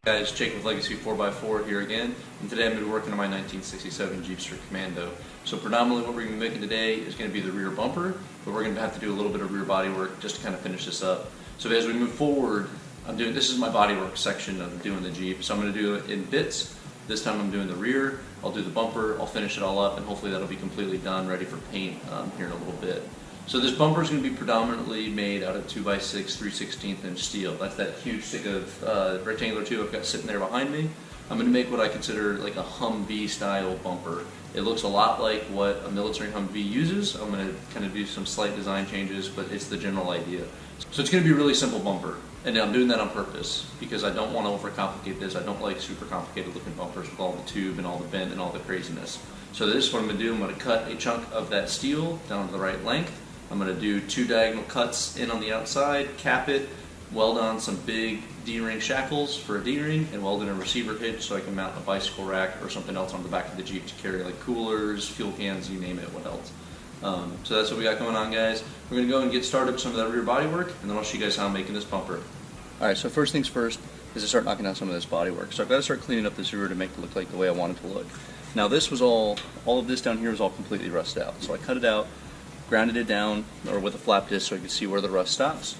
Guys, Jake with Legacy 4x4 here again, and today I'm going to be working on my 1967 Jeepster Commando. So predominantly what we're going to be making today is going to be the rear bumper, but we're going to have to do a little bit of rear body work just to kind of finish this up. So as we move forward, this is my body work section of doing the Jeep, so I'm going to do it in bits. This time I'm doing the rear, I'll do the bumper, I'll finish it all up, and hopefully that'll be completely done, ready for paint here in a little bit. So this bumper is going to be predominantly made out of 2x6 3/16 inch steel. That's that huge stick of rectangular tube I've got sitting there behind me. I'm going to make what I consider like a HMMWV style bumper. It looks a lot like what a military Humvee uses. I'm going to kind of do some slight design changes, but it's the general idea. So it's going to be a really simple bumper, and I'm doing that on purpose because I don't want to overcomplicate this. I don't like super complicated looking bumpers with all the tube and all the bend and all the craziness. So this is what I'm going to do. I'm going to cut a chunk of that steel down to the right length. I'm going to do 2 diagonal cuts in on the outside, cap it, weld on some big D-ring shackles for a D-ring, and weld in a receiver hitch so I can mount a bicycle rack or something else on the back of the Jeep to carry like coolers, fuel cans, you name it, what else. So that's what we got going on, guys. We're going to go and get started with some of that rear body work, and then I'll show you guys how I'm making this bumper. Alright, so first things first is to start knocking out some of this body work. So I've got to start cleaning up this rear to make it look like the way I want it to look. Now this was all of this down here was all completely rusted out. So I cut it out, grounded it down or with a flap disc so I could see where the rust stops,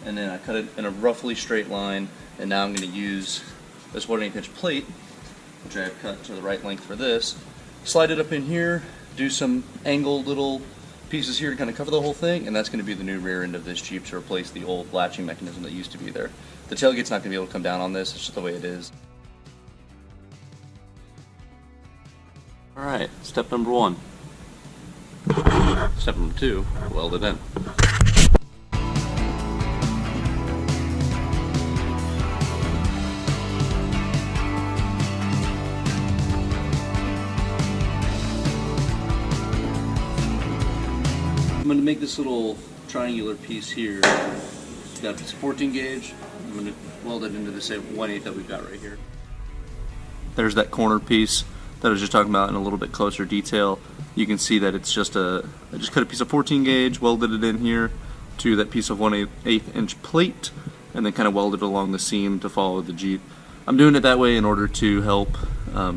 and then I cut it in a roughly straight line, and now I'm going to use this 1/8 inch plate, which I have cut to the right length for this, slide it up in here, do some angled little pieces here to kind of cover the whole thing, and that's going to be the new rear end of this Jeep to replace the old latching mechanism that used to be there. The tailgate's not going to be able to come down on this, it's just the way it is. Alright, step number 1. Step number 2, weld it in. I'm going to make this little triangular piece here. It's got a 14 gauge. I'm going to weld it into this 1/8 that we've got right here. There's that corner piece that I was just talking about in a little bit closer detail. You can see that it's just I just cut a piece of 14 gauge, welded it in here to that piece of 1/8 inch plate, and then kind of welded along the seam to follow the Jeep. I'm doing it that way in order to help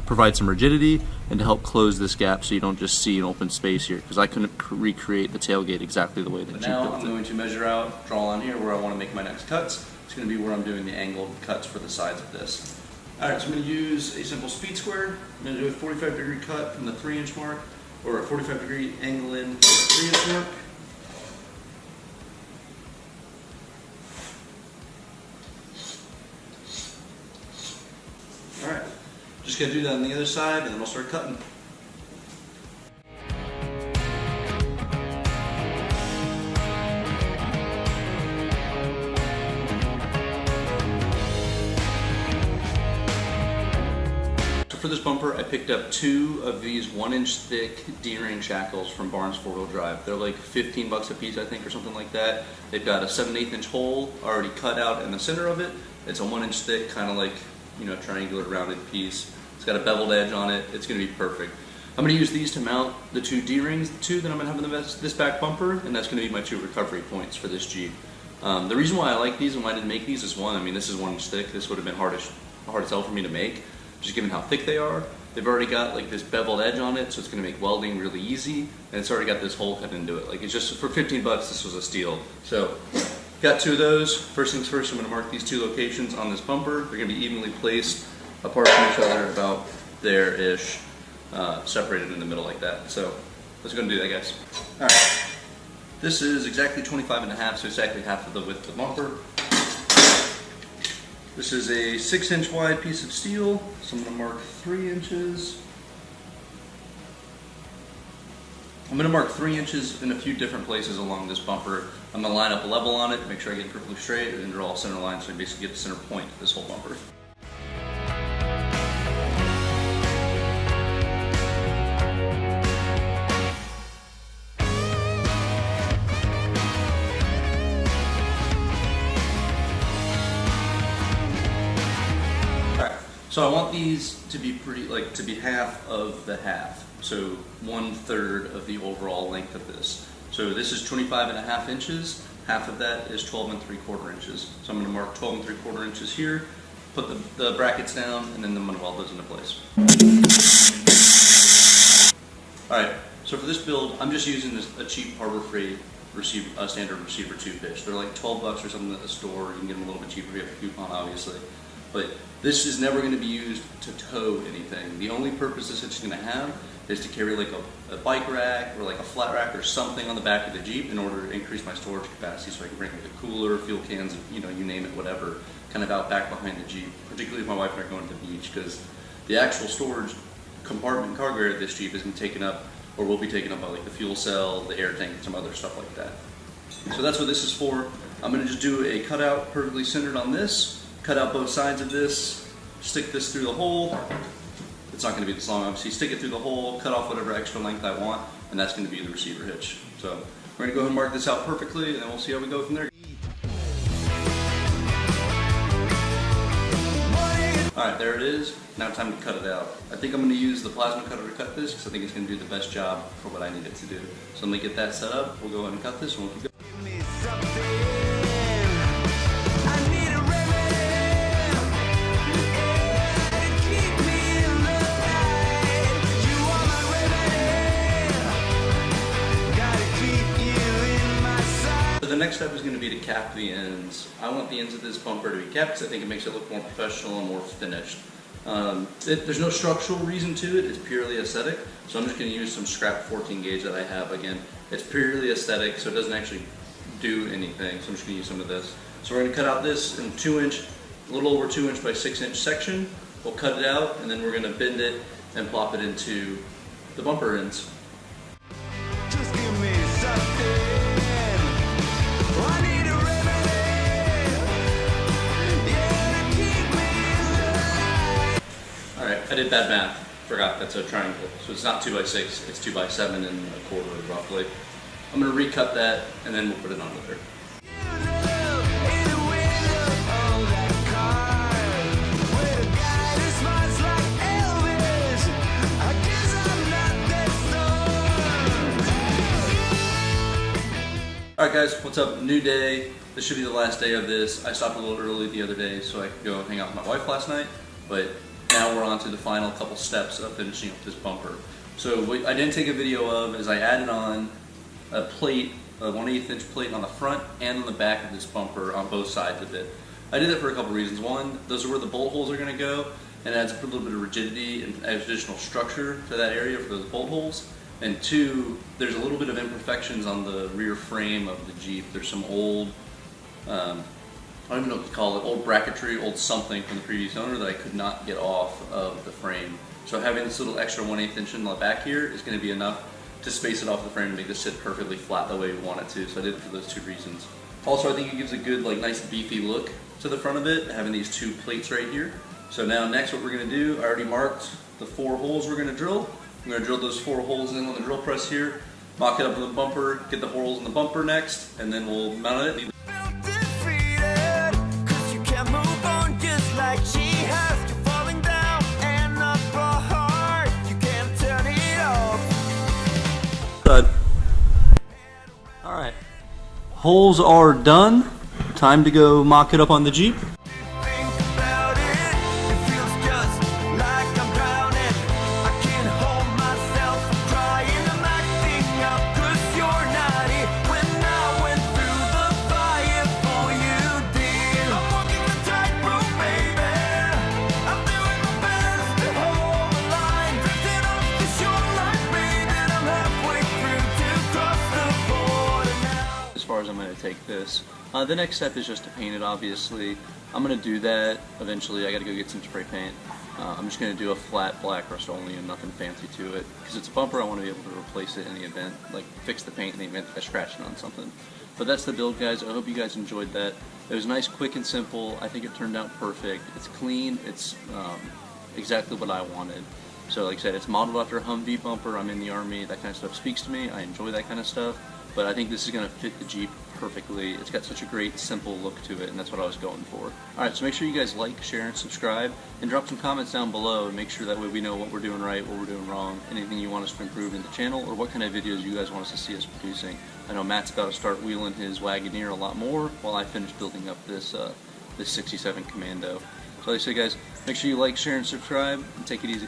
provide some rigidity and to help close this gap so you don't just see an open space here, because I couldn't recreate the tailgate exactly the way that Jeep built it. Now I'm going to measure out, draw on here where I want to make my next cuts. It's going to be where I'm doing the angled cuts for the sides of this. Alright, so I'm going to use a simple speed square. I'm going to do a 45-degree cut from the 3-inch mark, or a 45-degree angle in from the 3-inch mark. Alright, just going to do that on the other side, and then we'll start cutting. For this bumper, I picked up 2 of these 1-inch thick D-ring shackles from Barnes 4-wheel drive. They're like 15 bucks a piece, I think, or something like that. They've got a 7/8 inch hole already cut out in the center of it. It's a 1-inch thick, kind of like, you know, triangular rounded piece. It's got a beveled edge on it. It's going to be perfect. I'm going to use these to mount the 2 D-rings, the 2 that I'm going to have in this back bumper, and that's going to be my 2 recovery points for this Jeep. The reason why I like these and why I didn't make these is, one, I mean, this is 1-inch thick. This would have been hard as hell for me to make, just given how thick they are. They've already got like this beveled edge on it, so it's going to make welding really easy, and it's already got this hole cut into it. Like, it's just, for 15 bucks, this was a steal. So, got 2 of those. First things first, I'm going to mark these 2 locations on this bumper. They're going to be evenly placed apart from each other, about there-ish, separated in the middle like that. So, let's go and do that, guys. Alright, this is exactly 25.5, so exactly half of the width of the bumper. This is a 6-inch wide piece of steel, so I'm going to mark 3 inches. I'm going to mark 3 inches in a few different places along this bumper. I'm going to line up a level on it, make sure I get it perfectly straight, and draw a center line so I basically get the center point of this whole bumper. So I want these to be to be half of the half. So 1/3 of the overall length of this. So this is 25.5 inches. Half of that is 12 3/4 inches. So I'm going to mark 12 3/4 inches here, put the brackets down, and then I'm going to weld those into place. Alright, so for this build, I'm just using a cheap Harbor Freight standard receiver 2-pitch. They're like 12 bucks or something at the store. You can get them a little bit cheaper if you have a coupon, obviously. But this is never going to be used to tow anything. The only purpose this hitch is going to have is to carry like a bike rack or like a flat rack or something on the back of the Jeep in order to increase my storage capacity, so I can bring like a cooler, fuel cans, you name it, whatever, kind of out back behind the Jeep, particularly if my wife and I are going to the beach, because the actual storage compartment cargo area of this Jeep is going to be taken up, or will be taken up by like the fuel cell, the air tank, and some other stuff like that. So that's what this is for. I'm going to just do a cutout perfectly centered on this, cut out both sides of this, stick this through the hole. It's not going to be this long, obviously. Stick it through the hole, cut off whatever extra length I want, and that's going to be the receiver hitch. So we're going to go ahead and mark this out perfectly, and then we'll see how we go from there. Alright, there it is. Now time to cut it out. I think I'm going to use the plasma cutter to cut this because I think it's going to do the best job for what I need it to do. So let me get that set up. We'll go ahead and cut this and we'll keep going. The next step is going to be to cap the ends. I want the ends of this bumper to be capped because I think it makes it look more professional and more finished. There's no structural reason to it, it's purely aesthetic. So I'm just going to use some scrap 14 gauge that I have. Again, it's purely aesthetic, so it doesn't actually do anything. So I'm just going to use some of this. So we're going to cut out this in 2-inch, a little over 2-inch by 6-inch section. We'll cut it out and then we're going to bend it and plop it into the bumper ends. Just give me something. Alright, I did bad math. Forgot that's a triangle. So it's not 2x6, it's 2x7 and a quarter roughly. I'm going to recut that and then we'll put it on with her. Alright guys, what's up? New day. This should be the last day of this. I stopped a little early the other day so I could go hang out with my wife last night, but now we're on to the final couple steps of finishing up this bumper. So what I didn't take a video of is I added on a plate, a 1/8 inch plate on the front and on the back of this bumper on both sides of it. I did that for a couple reasons. One, those are where the bolt holes are going to go, and it adds a little bit of rigidity and additional structure to that area for those bolt holes. And two, there's a little bit of imperfections on the rear frame of the Jeep. There's some old, I don't even know what to call it, old bracketry, old something from the previous owner that I could not get off of the frame. So having this little extra 1/8 inch in the back here is going to be enough to space it off the frame and make this sit perfectly flat the way we want it to. So I did it for those two reasons. Also, I think it gives a good, like, nice beefy look to the front of it, having these two plates right here. So now next what we're going to do, I already marked the 4 holes we're going to drill. I'm going to drill those 4 holes in on the drill press here, mock it up with the bumper, get the holes in the bumper next, and then we'll mount it. Alright, holes are done. Time to go mock it up on the Jeep. I'm going to take this. The next step is just to paint it, obviously. I'm going to do that eventually. I got to go get some spray paint. I'm just going to do a flat black Rust-Oleum, nothing fancy to it. Because it's a bumper, I want to be able to replace it in the event, like fix the paint in the event that I scratched it on something. But that's the build, guys. I hope you guys enjoyed that. It was nice, quick, and simple. I think it turned out perfect. It's clean. It's exactly what I wanted. So like I said, it's modeled after a Humvee bumper. I'm in the Army. That kind of stuff speaks to me. I enjoy that kind of stuff. But I think this is going to fit the Jeep perfectly. It's got such a great, simple look to it, and that's what I was going for. Alright, so make sure you guys like, share, and subscribe, and drop some comments down below, and make sure that way we know what we're doing right, what we're doing wrong, anything you want us to improve in the channel, or what kind of videos you guys want us to see us producing. I know Matt's about to start wheeling his Wagoneer a lot more, while I finish building up this 67 Commando. So like I said, guys, make sure you like, share, and subscribe, and take it easy.